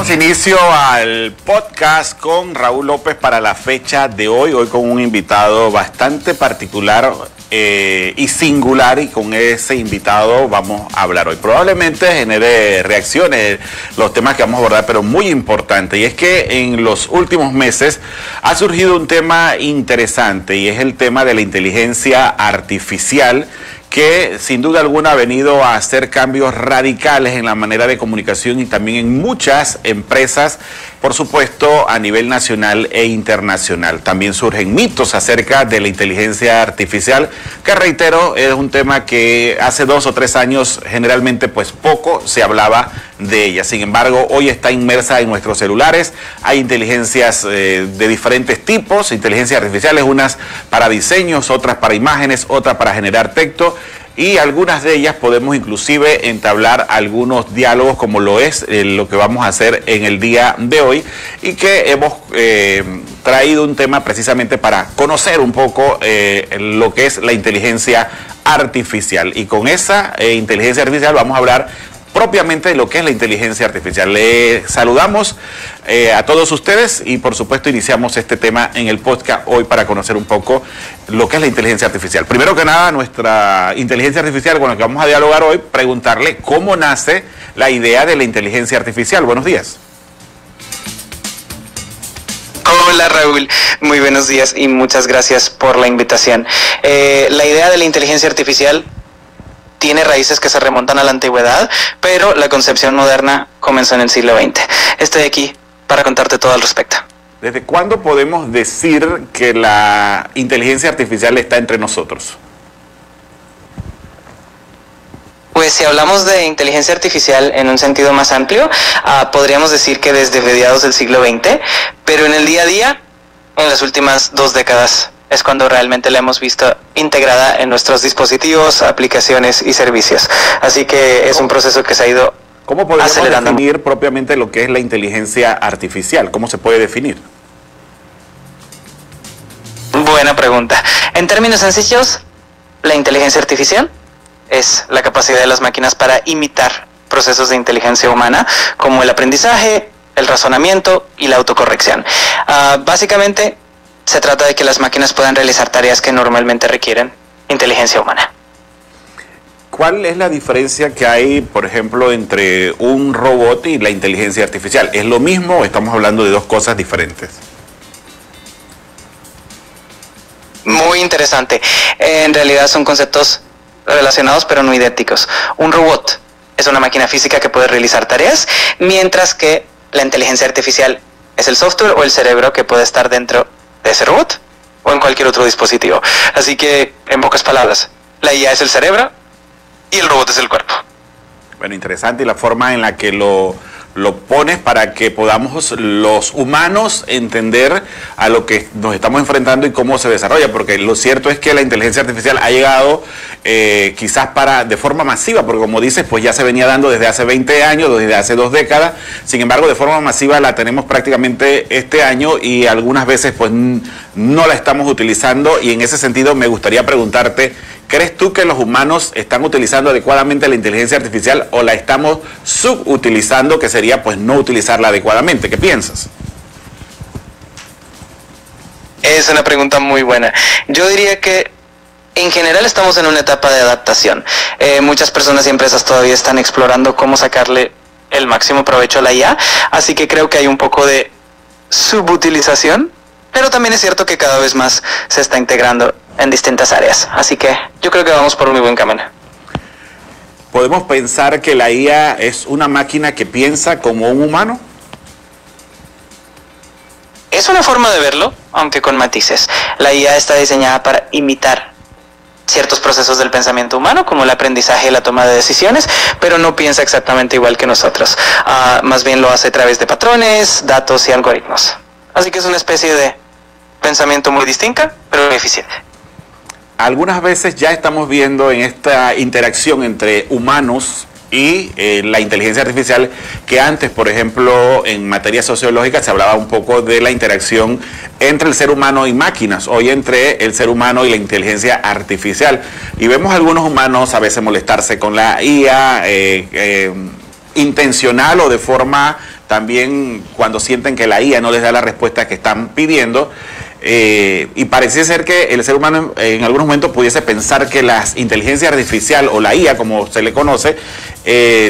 Damos inicio al podcast con Raúl López para la fecha de hoy con un invitado bastante particular y singular, y con ese invitado vamos a hablar hoy. Probablemente genere reacciones los temas que vamos a abordar, pero muy importante, y es que en los últimos meses ha surgido un tema interesante, y es el tema de la inteligencia artificial, que sin duda alguna ha venido a hacer cambios radicales en la manera de comunicación y también en muchas empresas, por supuesto, a nivel nacional e internacional. También surgen mitos acerca de la inteligencia artificial, que reitero, es un tema que hace 2 o 3 años generalmente pues poco se hablaba de ella. Sin embargo, hoy está inmersa en nuestros celulares. Hay inteligencias de diferentes tipos, inteligencias artificiales, unas para diseños, otras para imágenes, otras para generar texto, y algunas de ellas podemos inclusive entablar algunos diálogos, como lo es lo que vamos a hacer en el día de hoy, y que hemos traído un tema precisamente para conocer un poco lo que es la inteligencia artificial. Y con esa inteligencia artificial vamos a hablar propiamente de lo que es la inteligencia artificial. Le saludamos a todos ustedes y por supuesto iniciamos este tema en el podcast hoy para conocer un poco lo que es la inteligencia artificial. Primero que nada, nuestra inteligencia artificial con la que vamos a dialogar hoy, preguntarle cómo nace la idea de la inteligencia artificial. Buenos días. Hola Raúl, muy buenos días y muchas gracias por la invitación. La idea de la inteligencia artificial tiene raíces que se remontan a la antigüedad, pero la concepción moderna comenzó en el siglo XX. Estoy aquí para contarte todo al respecto. ¿Desde cuándo podemos decir que la inteligencia artificial está entre nosotros? Pues si hablamos de inteligencia artificial en un sentido más amplio, podríamos decir que desde mediados del siglo XX, pero en el día a día, en las últimas 2 décadas, es cuando realmente la hemos visto integrada en nuestros dispositivos, aplicaciones y servicios. Así que es un proceso que se ha ido ¿Cómo podemos acelerando. definir propiamente lo que es la inteligencia artificial? ¿Cómo se puede definir? Buena pregunta. En términos sencillos, la inteligencia artificial es la capacidad de las máquinas para imitar procesos de inteligencia humana, como el aprendizaje, el razonamiento y la autocorrección. Básicamente, se trata de que las máquinas puedan realizar tareas que normalmente requieren inteligencia humana. ¿Cuál es la diferencia que hay, por ejemplo, entre un robot y la inteligencia artificial? ¿Es lo mismo o estamos hablando de dos cosas diferentes? Muy interesante. En realidad son conceptos relacionados pero no idénticos. Un robot es una máquina física que puede realizar tareas, mientras que la inteligencia artificial es el software o el cerebro que puede estar dentro de ese robot o en cualquier otro dispositivo. Así que, en pocas palabras, la IA es el cerebro y el robot es el cuerpo. Bueno, interesante, y la forma en la que lo pones para que podamos los humanos entender a lo que nos estamos enfrentando y cómo se desarrolla, porque lo cierto es que la inteligencia artificial ha llegado quizás de forma masiva, porque como dices, pues ya se venía dando desde hace 20 años, desde hace 2 décadas, sin embargo de forma masiva la tenemos prácticamente este año y algunas veces pues no la estamos utilizando, y en ese sentido me gustaría preguntarte, ¿crees tú que los humanos están utilizando adecuadamente la inteligencia artificial o la estamos subutilizando, que sería pues no utilizarla adecuadamente? ¿Qué piensas? Es una pregunta muy buena. Yo diría que en general estamos en una etapa de adaptación. Muchas personas y empresas todavía están explorando cómo sacarle el máximo provecho a la IA, así que creo que hay un poco de subutilización, pero también es cierto que cada vez más se está integrando en distintas áreas. Así que yo creo que vamos por un muy buen camino. ¿Podemos pensar que la IA es una máquina que piensa como un humano? Es una forma de verlo, aunque con matices. La IA está diseñada para imitar ciertos procesos del pensamiento humano, como el aprendizaje y la toma de decisiones, pero no piensa exactamente igual que nosotros. Más bien lo hace a través de patrones, datos y algoritmos. Así que es una especie de pensamiento muy distinta, pero muy eficiente. Algunas veces ya estamos viendo en esta interacción entre humanos y la inteligencia artificial, que antes, por ejemplo, en materia sociológica se hablaba un poco de la interacción entre el ser humano y máquinas, hoy entre el ser humano y la inteligencia artificial. Y vemos a algunos humanos a veces molestarse con la IA, intencional o de forma también cuando sienten que la IA no les da la respuesta que están pidiendo. Y parece ser que el ser humano en algunos momentos pudiese pensar que la inteligencia artificial o la IA, como se le conoce,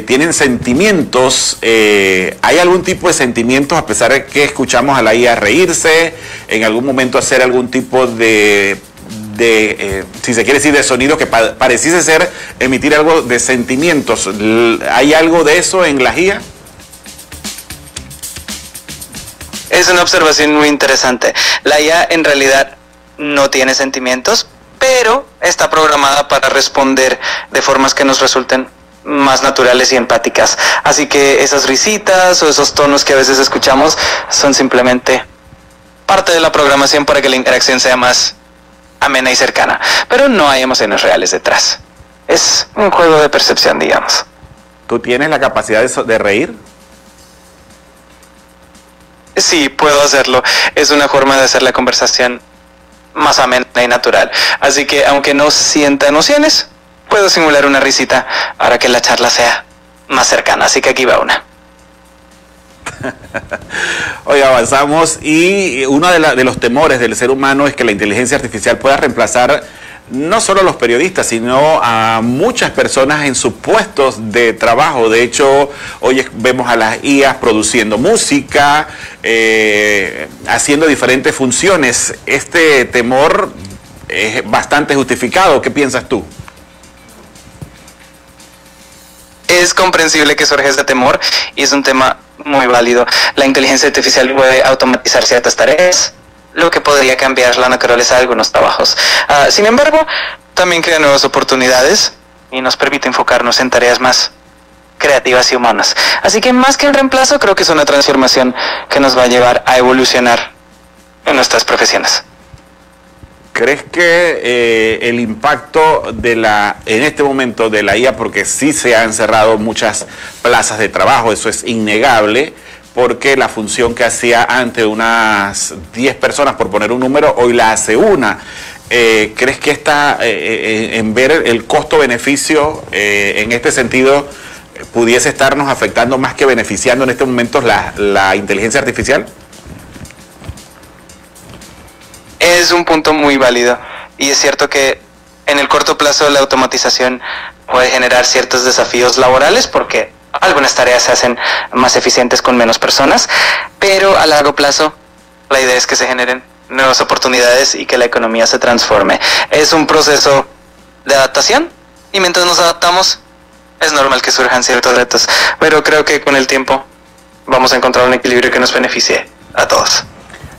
tienen sentimientos. ¿Hay algún tipo de sentimientos a pesar de que escuchamos a la IA reírse, en algún momento hacer algún tipo de si se quiere decir, de sonido que pareciese ser emitir algo de sentimientos? ¿Hay algo de eso en la IA? Es una observación muy interesante. La IA en realidad no tiene sentimientos, pero está programada para responder de formas que nos resulten más naturales y empáticas. Así que esas risitas o esos tonos que a veces escuchamos son simplemente parte de la programación para que la interacción sea más amena y cercana. Pero no hay emociones reales detrás. Es un juego de percepción, digamos. ¿Tú tienes la capacidad de reír? Sí, puedo hacerlo. Es una forma de hacer la conversación más amena y natural. Así que, aunque no sienta emociones, puedo simular una risita para que la charla sea más cercana. Así que aquí va una. Hoy avanzamos y uno de los temores del ser humano es que la inteligencia artificial pueda reemplazar no solo a los periodistas, sino a muchas personas en sus puestos de trabajo. De hecho, hoy vemos a las IAs produciendo música, haciendo diferentes funciones. Este temor es bastante justificado. ¿Qué piensas tú? Es comprensible que surja ese temor y es un tema muy válido. La inteligencia artificial puede automatizar ciertas tareas, lo que podría cambiar la naturaleza de algunos trabajos. Sin embargo, también crea nuevas oportunidades y nos permite enfocarnos en tareas más creativas y humanas. Así que más que el reemplazo, creo que es una transformación que nos va a llevar a evolucionar en nuestras profesiones. ¿Crees que el impacto en este momento de la IA, porque sí se han cerrado muchas plazas de trabajo, eso es innegable, porque la función que hacía antes unas 10 personas, por poner un número, hoy la hace una? ¿Crees que en ver el costo-beneficio en este sentido pudiese estarnos afectando más que beneficiando en este momento la inteligencia artificial? Es un punto muy válido y es cierto que en el corto plazo la automatización puede generar ciertos desafíos laborales porque algunas tareas se hacen más eficientes con menos personas, pero a largo plazo la idea es que se generen nuevas oportunidades y que la economía se transforme. Es un proceso de adaptación y mientras nos adaptamos es normal que surjan ciertos retos, pero creo que con el tiempo vamos a encontrar un equilibrio que nos beneficie a todos.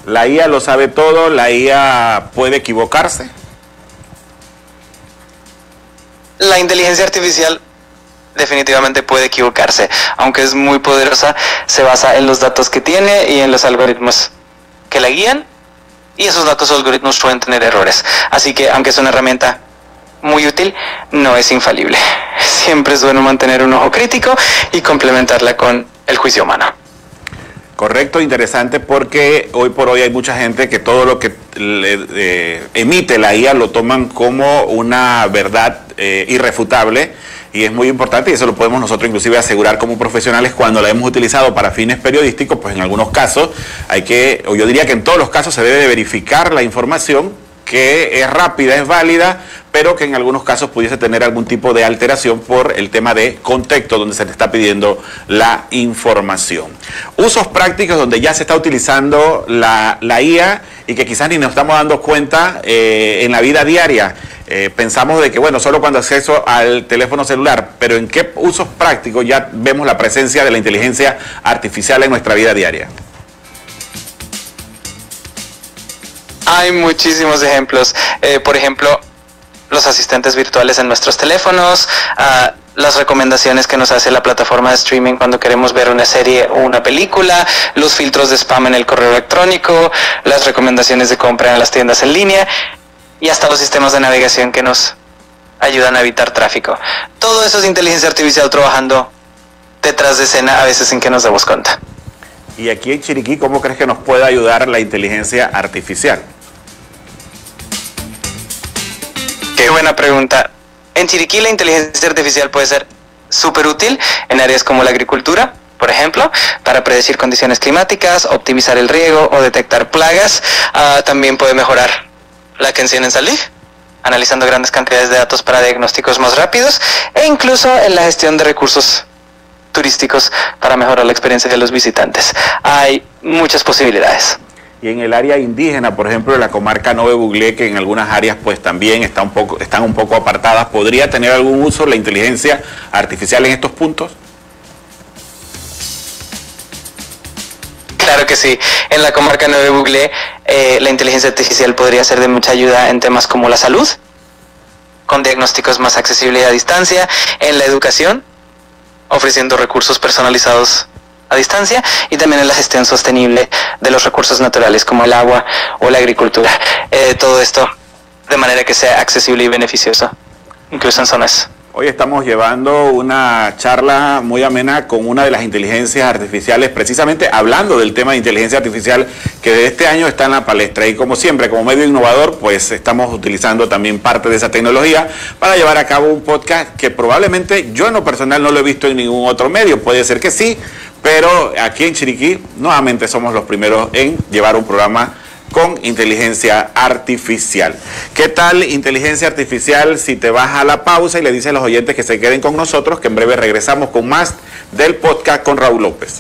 ¿La IA lo sabe todo? ¿La IA puede equivocarse? La inteligencia artificial definitivamente puede equivocarse, aunque es muy poderosa, se basa en los datos que tiene y en los algoritmos que la guían, y esos datos o algoritmos pueden tener errores. Así que, aunque es una herramienta muy útil, no es infalible. Siempre es bueno mantener un ojo crítico y complementarla con el juicio humano. Correcto, interesante, porque hoy por hoy hay mucha gente que todo lo que emite la IA lo toman como una verdad irrefutable, y es muy importante, y eso lo podemos nosotros inclusive asegurar como profesionales cuando la hemos utilizado para fines periodísticos. Pues en algunos casos o yo diría que en todos los casos se debe de verificar la información, que es rápida, es válida, pero que en algunos casos pudiese tener algún tipo de alteración por el tema de contexto donde se le está pidiendo la información. Usos prácticos donde ya se está utilizando la IA y que quizás ni nos estamos dando cuenta en la vida diaria. Pensamos de que, bueno, solo cuando acceso al teléfono celular, pero ¿en qué usos prácticos ya vemos la presencia de la inteligencia artificial en nuestra vida diaria? Hay muchísimos ejemplos. Por ejemplo, los asistentes virtuales en nuestros teléfonos, las recomendaciones que nos hace la plataforma de streaming cuando queremos ver una serie o una película, los filtros de spam en el correo electrónico, las recomendaciones de compra en las tiendas en línea y hasta los sistemas de navegación que nos ayudan a evitar tráfico. Todo eso es inteligencia artificial trabajando detrás de escena, a veces sin que nos demos cuenta. Y aquí en Chiriquí, ¿cómo crees que nos puede ayudar la inteligencia artificial? Qué buena pregunta. En Chiriquí la inteligencia artificial puede ser súper útil en áreas como la agricultura, por ejemplo, para predecir condiciones climáticas, optimizar el riego o detectar plagas. También puede mejorar la atención en salud, analizando grandes cantidades de datos para diagnósticos más rápidos, e incluso en la gestión de recursos turísticos para mejorar la experiencia de los visitantes. Hay muchas posibilidades. Y en el área indígena, por ejemplo, de la comarca Nove Buglé, que en algunas áreas pues también están un poco apartadas, ¿podría tener algún uso la inteligencia artificial en estos puntos? Claro que sí. En la comarca Nove Buglé, la inteligencia artificial podría ser de mucha ayuda en temas como la salud, con diagnósticos más accesibles a distancia, en la educación, ofreciendo recursos personalizados a distancia, y también en la gestión sostenible de los recursos naturales como el agua o la agricultura. Todo esto de manera que sea accesible y beneficioso, incluso en zonas. Hoy estamos llevando una charla muy amena con una de las inteligencias artificiales, precisamente hablando del tema de inteligencia artificial que de este año está en la palestra. Y como siempre, como medio innovador, pues estamos utilizando también parte de esa tecnología para llevar a cabo un podcast que probablemente yo en lo personal no lo he visto en ningún otro medio. Puede ser que sí, pero aquí en Chiriquí nuevamente somos los primeros en llevar un programa con inteligencia artificial. ¿Qué tal inteligencia artificial si te vas a la pausa y le dices a los oyentes que se queden con nosotros, que en breve regresamos con más del podcast con Raúl López?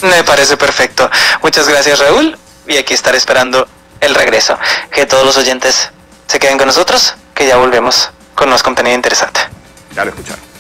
Me parece perfecto. Muchas gracias, Raúl, y aquí estaré esperando el regreso. Que todos los oyentes se queden con nosotros, que ya volvemos con más contenido interesante. Ya lo escucharon.